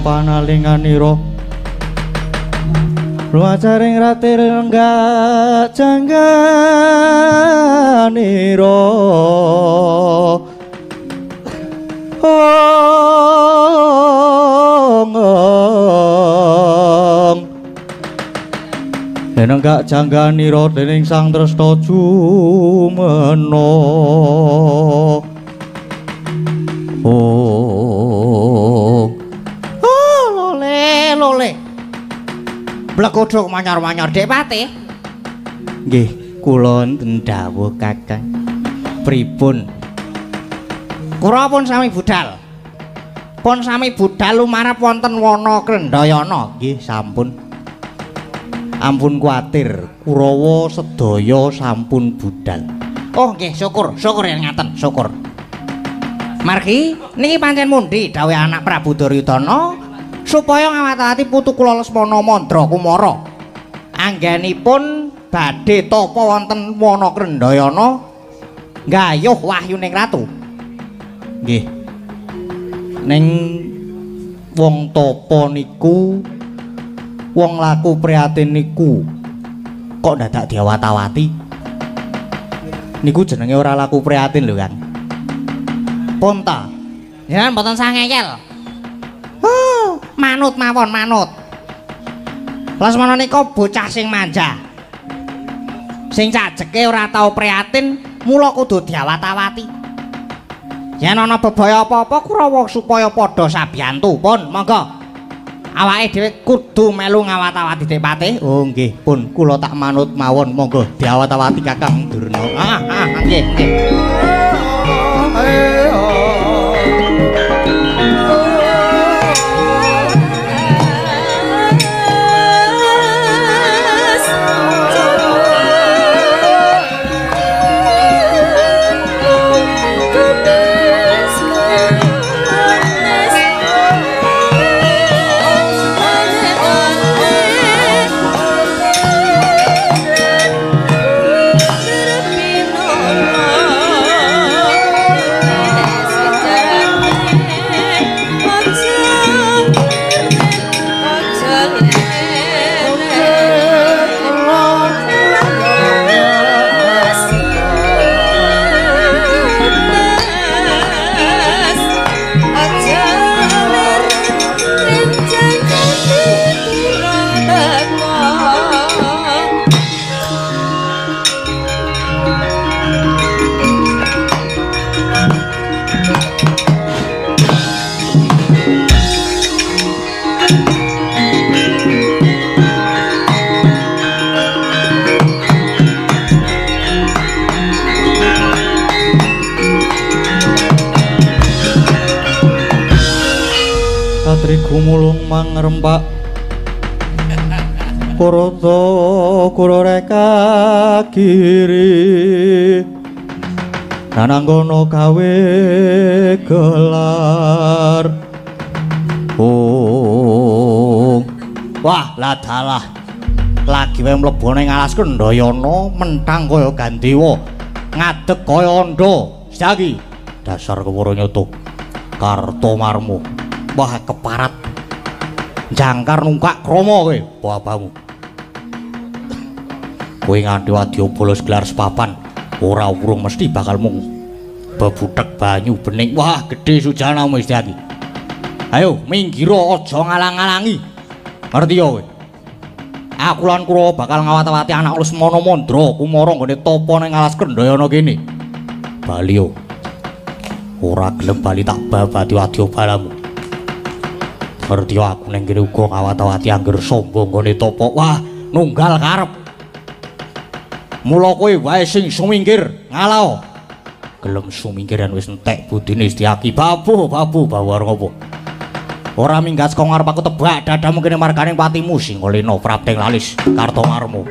Panalinganira luacaring ratir lenggak jangganira enenggak jangganira dening Sang Tresna Jumena Blekodhok manyor-manyor Dek Patih. Nggih, kula ndawuh Kakang. Pripun? Kula pun sami budal. Pun sami budal lumarep wonten wana Krendayana. Nggih, sampun. Ampun kuwatir, Kurawa sedaya sampun budal. Oh, nggih, syukur yen ngaten, syukur. Margi, niki pancen mundi dawuh anak Prabu Duryudana supaya ngawat-awati putu kula Lesmana Mandra Kumara anggenipun badhe tapa wonten wana Krendayana nggayuh wahyuning ratu. Nggih. Ning wong tapa niku wong laku prihatin niku kok dadak diawat-awati. Niku jenenge ora laku prihatin lho, Kang. Pun ta? Jenengan mboten sangeyel. Manut mawon manut. Lesmana nika bocah sing manja. Sing cajeke ora tau prihatin, mula kudu diawat-awati. Yen ana bebaya apa-apa Kurawa supaya padha sabiyantu, pun monggo. Awake dhewe kudu melu ngawat-awati Dek Patih. Oh nggih, pun kula tak manut mawon, monggo diawat-awati Kakang Durna. Nggih, nggih. Gumulung mangrembak Kurata kurareka giri Nananggono gawe gelar Wah ladalah lagi wae mlebu ning alas Krendayana mentang kaya Gandewa ngadeg kaya Andha Sejagi dasar kewara nyoto Kartomarmu. Wah keparat jangkar nungkak kromo kowe babamu. Kowe nganti wadya bolos gelar sepapan ora urung mesti bakal mung bebutek banyu bening. Wah gedhe sujanamu Sejagi. Ayo minggiro aja ngalang-alangi. Ngerti ya kowe? Aku lan Kurawa bakal ngawat-awati anak Lesmana Mandra Kumara nggone tapa ning alas Kendhayana kene. Bali yo. Ora gelem bali tak babati wadya balamu. Ngerti aku ning kene uga ngawat-awati angger sombong nggone tapa. Wah, nunggal karep. Mula kowe wae sing sumingkir ngalau. Gelem sumingkiran wis entek budine Setyaki. Babu bawar ngopo? Ora minggat saka ngarep aku tebak dadamu kene marganing patimu Singolena Prapting Lalis Kartomarma.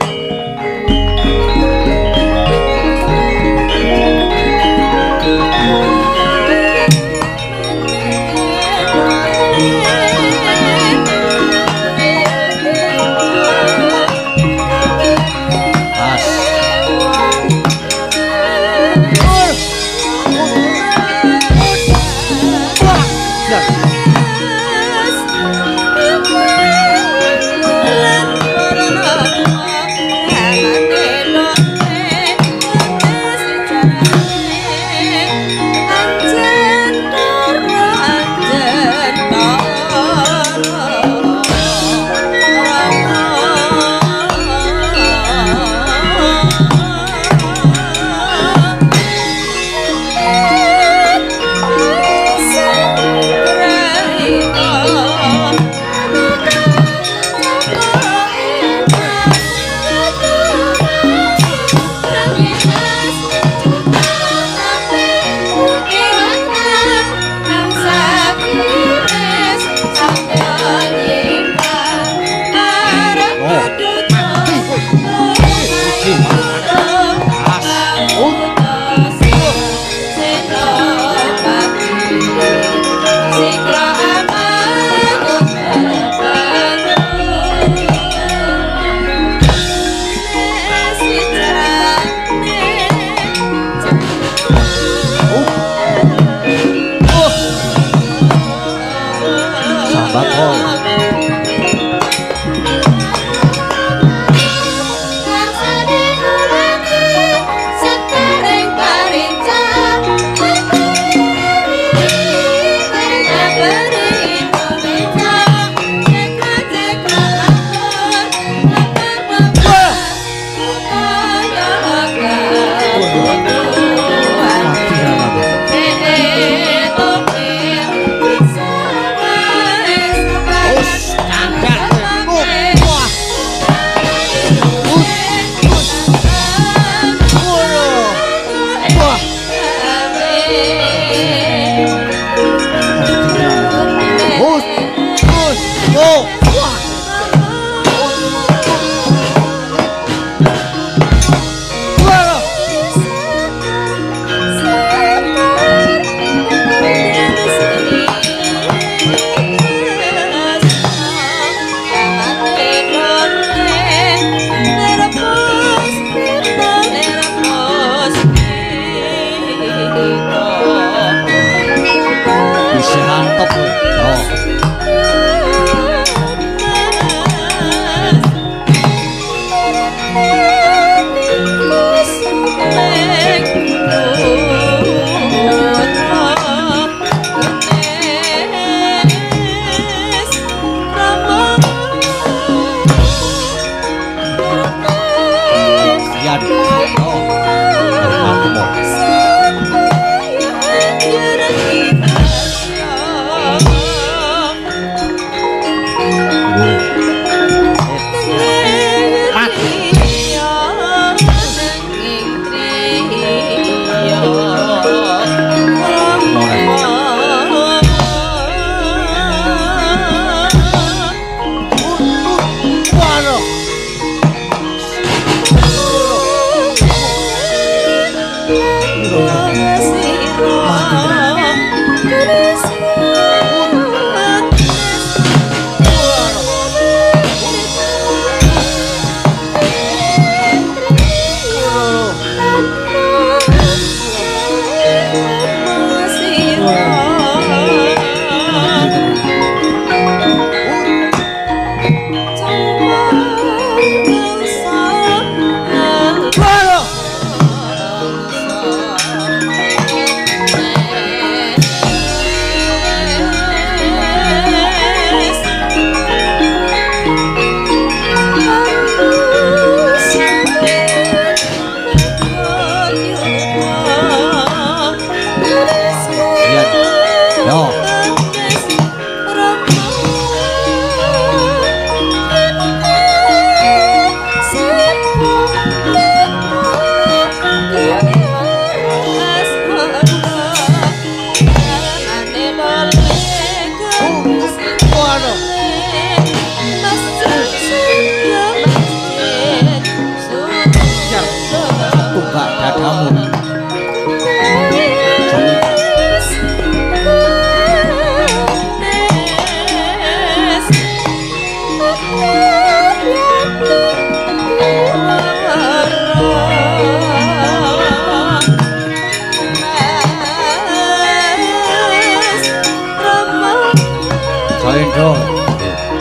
Cendro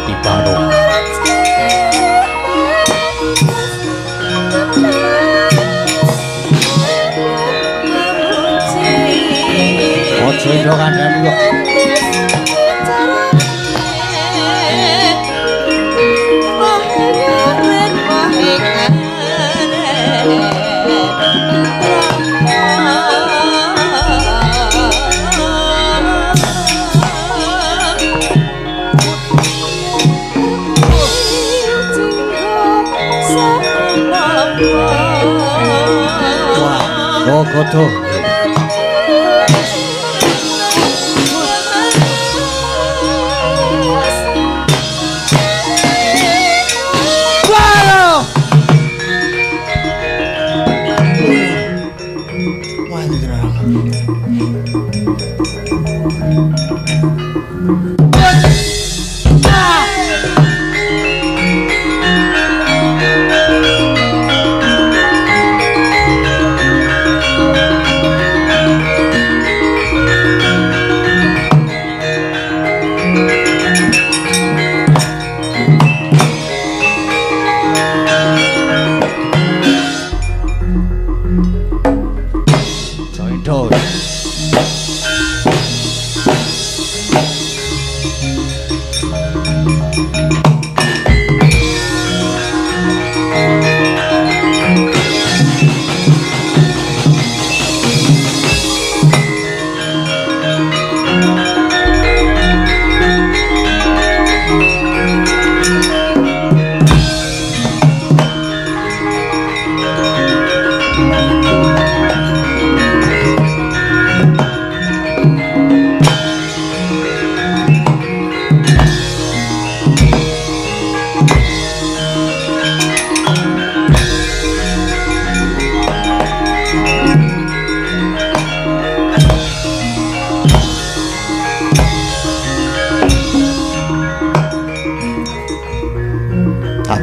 Tibano Cendro kandhani kok Wah, koto.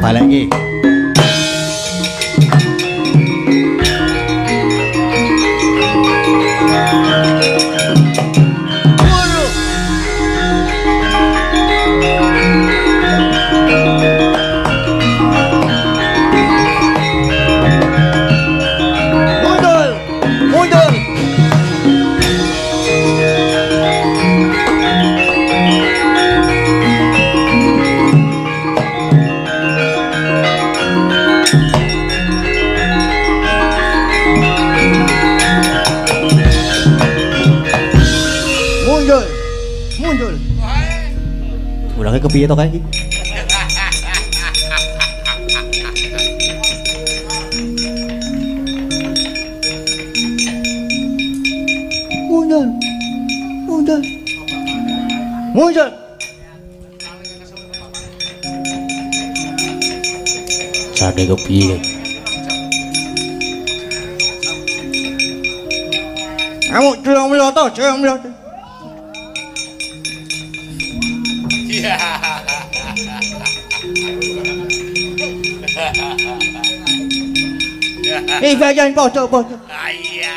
Balik iki. Ulangnya kepiye to kae iki? Mundur. Mundur. Mundur. Sade kepiye? Kamu curang mloto, curang mloto. Jangan foto-foto. Iya.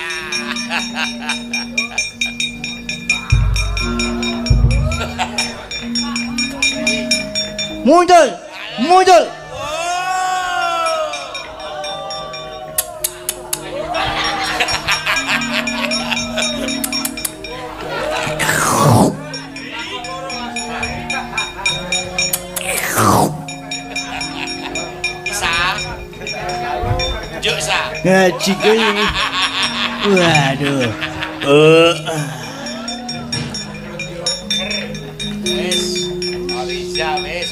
Muncul, muncul. Ngaji kali. Waduh. Wes, Alisa wes.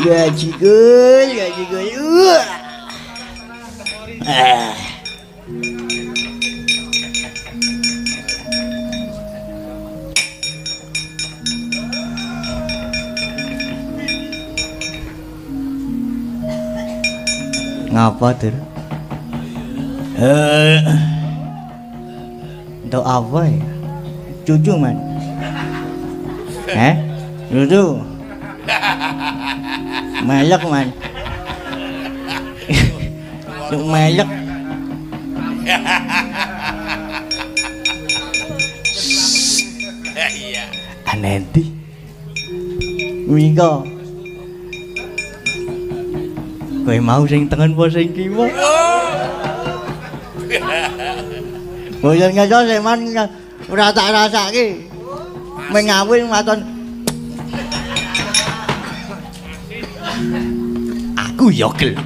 Ngaji kali, ngaji kali. Ngapa tuh? Untuk apa ya? Cucu man? Cucu? Melek man? Cucu melek? Iya. Anendi. Mika. Kowe mau sing tengen apa sing kiwa? Boyan ngaso seman ora tak rasake. Mengawin maton. Aku yo gelem.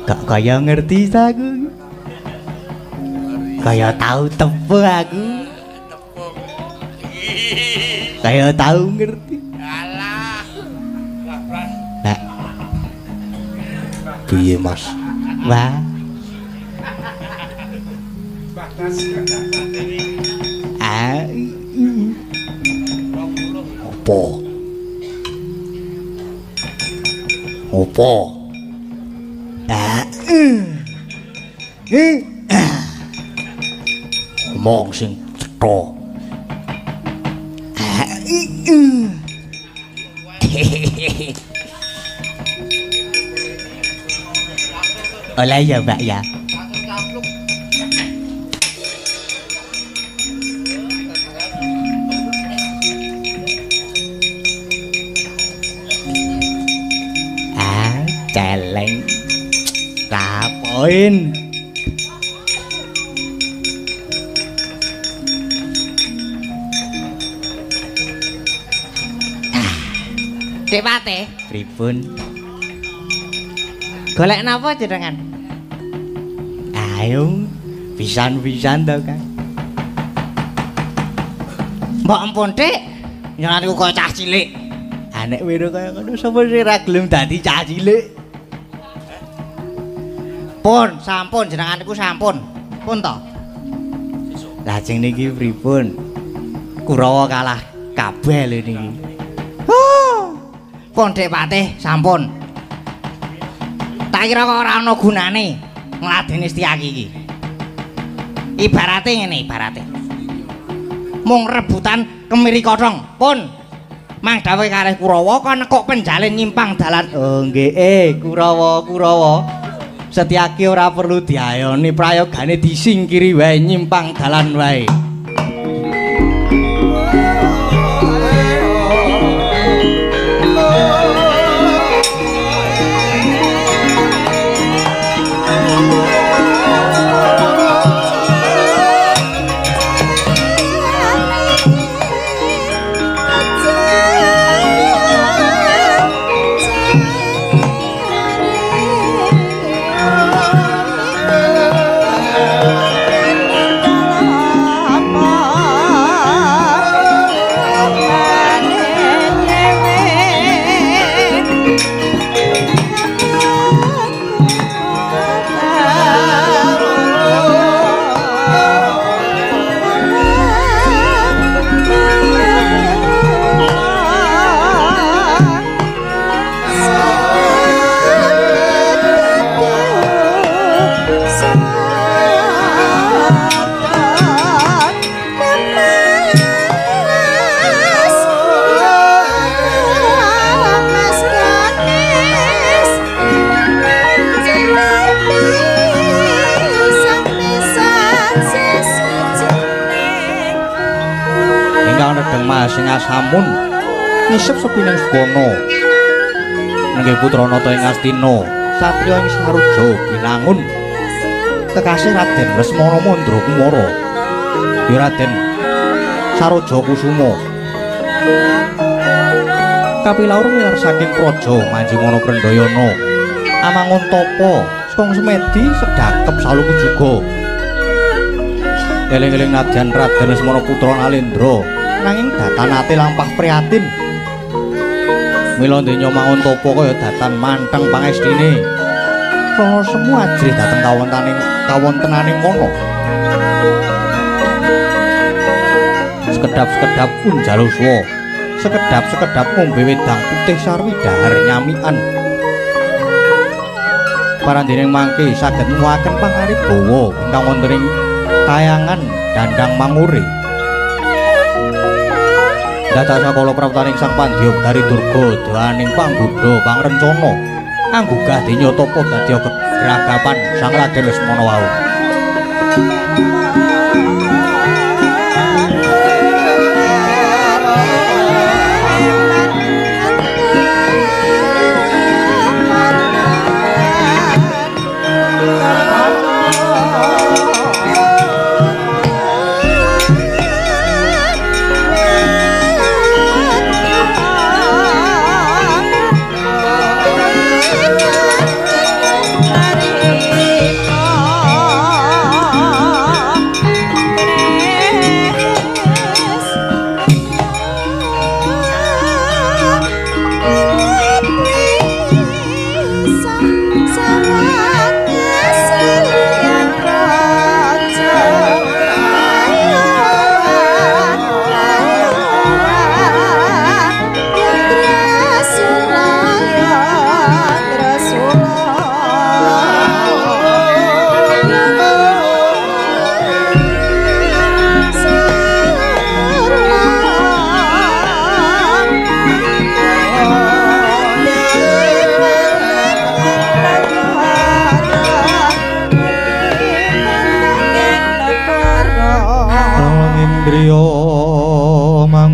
Gak kaya ngerti aku. Kaya tahu tepung aku. Kaya tahu ngerti. Alah. Nah. Piye Mas? Wah. Ah. Opo? Ngomong sing cetha. Oleh ya Mbak ya. Celeng. Rapoin. Dek Pate, pripun? Golek napa jenengan? Ayo, pisan-pisan to, Kang. Mbok ampun, Dik. Nyenenganku kaya cah cilik. Anek wiro kaya ngono sapa sing ra gelem dadi cah cilik? Pun, sampun jenenganku sampun. Pun to. Lajeng niki pripun? Kurawa kalah kabeh lho niki. Pun Dek Patih, sampun. Tak kira kok ora ana gunane ngladeni Setyaki iki. Ibarate ngene ibarate. Mung rebutan kemiri kodhong. Pun. Mang dawuh kareh Kurawa kok nekuk penjalin nyimpang dalan. Oh nggih, Kurawa. Setyaki ora perlu diayoni, prayogane disingkiri wae, nyimpang dalan wae. Sing asamun ngisep sepining Suwana nenggih putra nata ing Astina satriya ing Saruja binangun kekasih Raden Lesmana Mandra Kumara ya Raden Saroja Kusuma kapilaur milar saking praja Manjimana Krendayana amangun tapa saka semedi sedakep salungku juga eling-eling nadyan Raden Lesmana putra Nalendra nanging datan ati lampah prihatin mila donya mangun tapa kaya datan manteng pangestine rono semu ajrih dhateng kawontenaning mono sekedap-sekedap pun jaluswa sekedap-sekedap ngombe wedang putih sarwi dahar nyamikan parandening mangke saged nuwuhaken pangarep bawa ingkang wonten ing tayangan Dandang Mangure Dados kala praptaning Sang Pandya dari Durga dawaning panggodha pangrencana anggugah dinya tapa dadi gegragapan Sang Raden Lesmana wau.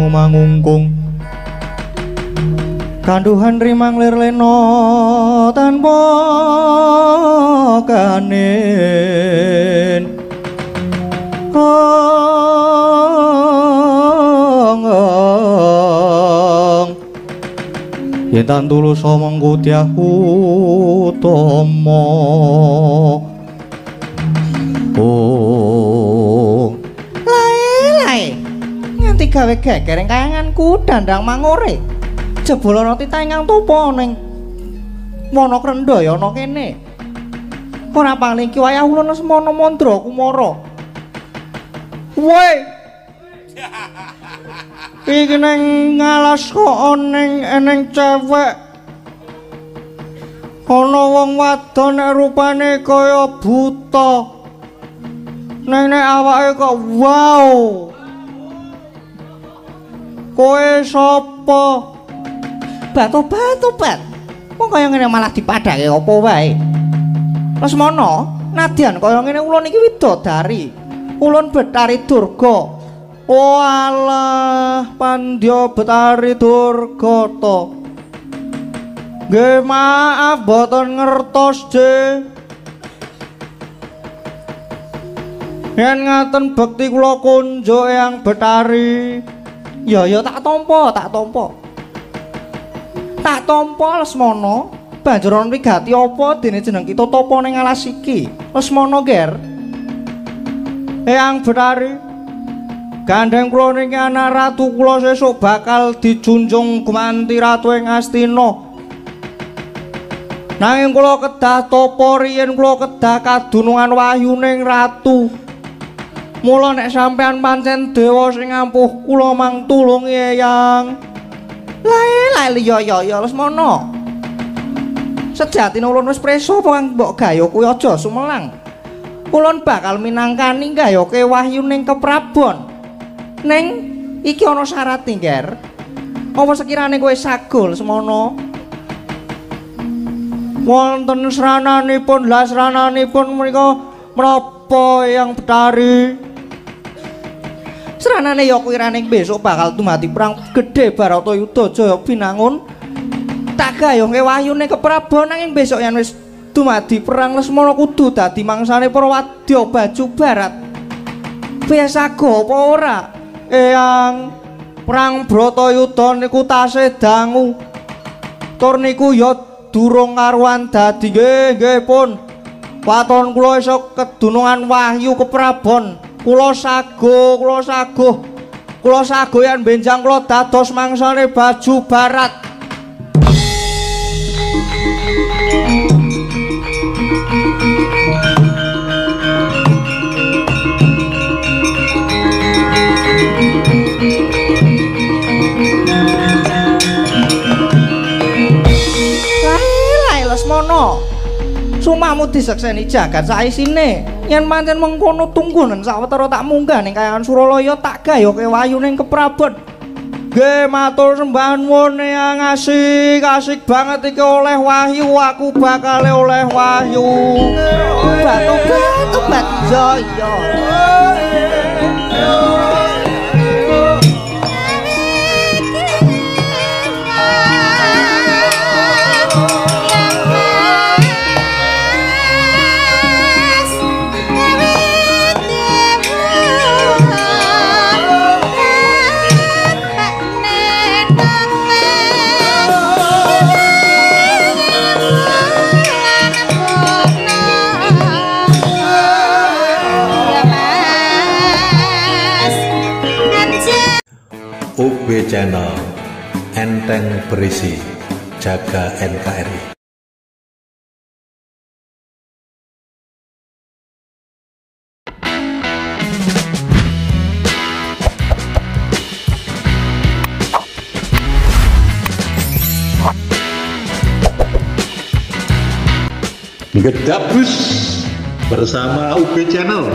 Mangungkung kanduhan rimang lir leno tanpa kanin yen tan tulus omong kudyah utama gawe gegereng kayanganku dandang mangore jebul ana titah ingkang tupa ning wana Krendaya ana kene ora paling ki wayah ulun Lesmana Mandra Kumara woi iki ning ngalas kok eneng cewek ana wong wadon nek rupane kaya buta nek awake kok wow. Kowe sapa? Batu-batu, wong kaya ngene malah dipadhake apa wae. Lesmana, nadyan kaya ngene ulun iki widodari. Ulun Betari Durga. Oh alah, Pandya Betari Durga to. Nggih maaf boten ngertos, Je. Yen ngaten bekti kula kunjuk Eyang Betari. Ya tak tampa. Tak tampa Lesmana. Banjur ana wigati apa dene jeneng kita tapa ning alas iki? Lesmana, Ger. Eyang Betari. Gandeng kula niki anak ratu kula sesuk bakal dijunjung gumanti ratu ing Astina. Nanging kula kedah tapa riyen kula kedah kadunungan wahyuning ratu. Mula nek sampean pancen dewa sing ampuh kula mang tulungi Eyang. Lae ya Lesmana. Sejatine ulun wis presa apa kang mbok gaya kuwi aja sumelang. Ulun bakal minangkani gayake wahyuning keprabon. Ning iki ana syarat Nger. Apa sekirane kowe sagol Lesmana? Wonten srananipun menika menapa Eyang Betari? Seranane ya kuwi raning besok bakal tumati perang gedhe Baratayuda Jaya Binangun. Tak gayongke wahyune keprabon nanging besok yen wis tumati perang Lesmana kudu dadi mangsane para wadya baju barat. Biasa go apa ora? Eyang perang Bratayuda niku tasih dangu. Tur niku ya durung karuan dadi nggih pun. Waton kula esuk kedunungan wahyu keprabon. Kula saguh yen benjang kula dados mangsane baju barat. Lae Lesmana. Sumamu disekseni jagat saisine. Yen pancen mengkono tunggunen sawetara tak munggah ning kayangan Suralaya tak gayake wayuning keprabon. Nggih matur sembah nuwun yang asik banget iki oleh wahyu aku bakal oleh wahyu. Obat iya. UB Channel, enteng berisi, jaga NKRI. Gedabus bersama UB Channel.